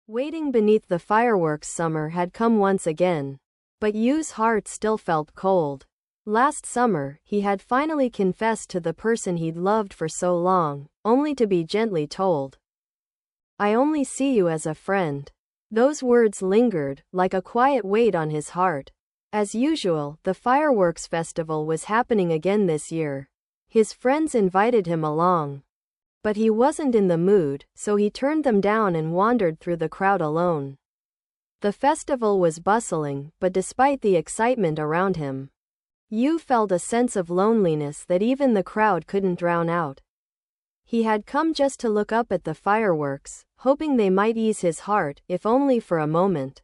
Waiting beneath the fireworks, summer had come once again. But Yu's heart still felt cold. Last summer, he had finally confessed to the person he'd loved for so long, only to be gently told, "I only see you as a friend." Those words lingered, like a quiet weight on his heart. As usual, the fireworks festival was happening again this year. His friends invited him along. But he wasn't in the mood, so he turned them down and wandered through the crowd alone. The festival was bustling, but despite the excitement around him, Yu felt a sense of loneliness that even the crowd couldn't drown out. He had come just to look up at the fireworks, hoping they might ease his heart, if only for a moment.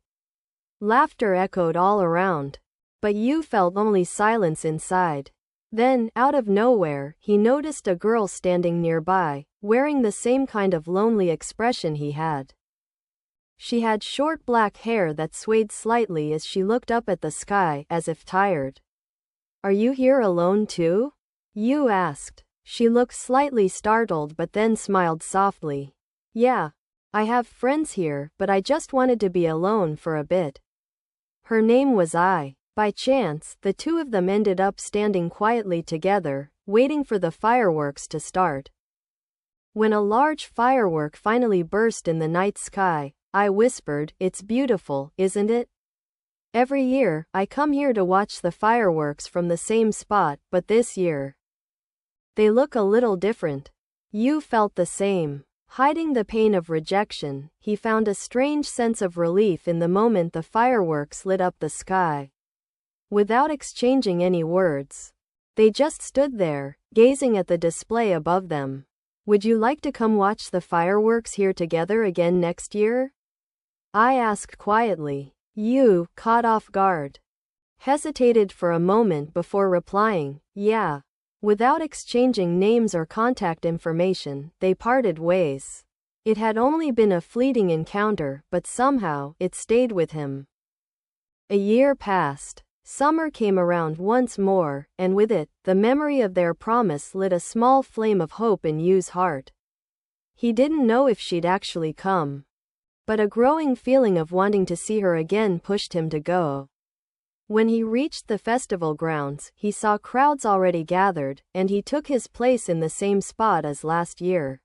Laughter echoed all around, but Yu felt only silence inside. Then, out of nowhere, he noticed a girl standing nearby, wearing the same kind of lonely expression he had. She had short black hair that swayed slightly as she looked up at the sky, as if tired. "Are you here alone too?" Yu asked. She looked slightly startled but then smiled softly. "Yeah. I have friends here, but I just wanted to be alone for a bit." Her name was Ai. By chance, the two of them ended up standing quietly together, waiting for the fireworks to start. When a large firework finally burst in the night sky, I whispered, "It's beautiful, isn't it? Every year, I come here to watch the fireworks from the same spot, but this year, they look a little different." Yu felt the same. Hiding the pain of rejection, he found a strange sense of relief in the moment the fireworks lit up the sky. Without exchanging any words, they just stood there, gazing at the display above them. "Would you like to come watch the fireworks here together again next year?" I asked quietly. Yu, caught off guard, hesitated for a moment before replying, "Yeah." Without exchanging names or contact information, they parted ways. It had only been a fleeting encounter, but somehow, it stayed with him. A year passed. Summer came around once more, and with it, the memory of their promise lit a small flame of hope in Yu's heart. He didn't know if she'd actually come, but a growing feeling of wanting to see her again pushed him to go. When he reached the festival grounds, he saw crowds already gathered, and he took his place in the same spot as last year.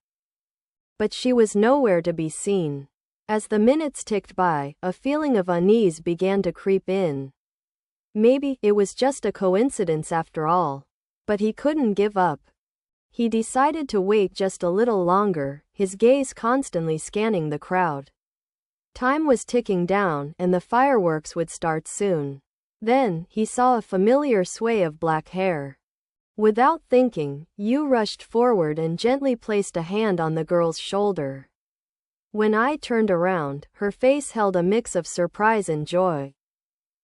But she was nowhere to be seen. As the minutes ticked by, a feeling of unease began to creep in. Maybe it was just a coincidence after all. But he couldn't give up. He decided to wait just a little longer, his gaze constantly scanning the crowd. Time was ticking down, and the fireworks would start soon. Then, he saw a familiar sway of black hair. Without thinking, Yu rushed forward and gently placed a hand on the girl's shoulder. When I turned around, her face held a mix of surprise and joy.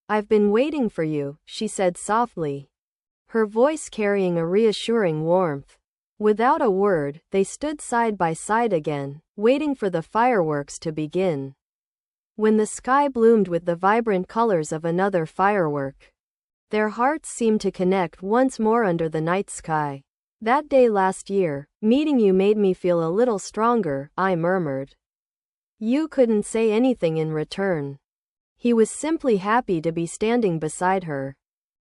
"I've been waiting for you," she said softly, her voice carrying a reassuring warmth. Without a word, they stood side by side again, waiting for the fireworks to begin. When the sky bloomed with the vibrant colors of another firework, their hearts seemed to connect once more under the night sky. "That day last year, meeting you made me feel a little stronger," I murmured. Yu couldn't say anything in return. He was simply happy to be standing beside her.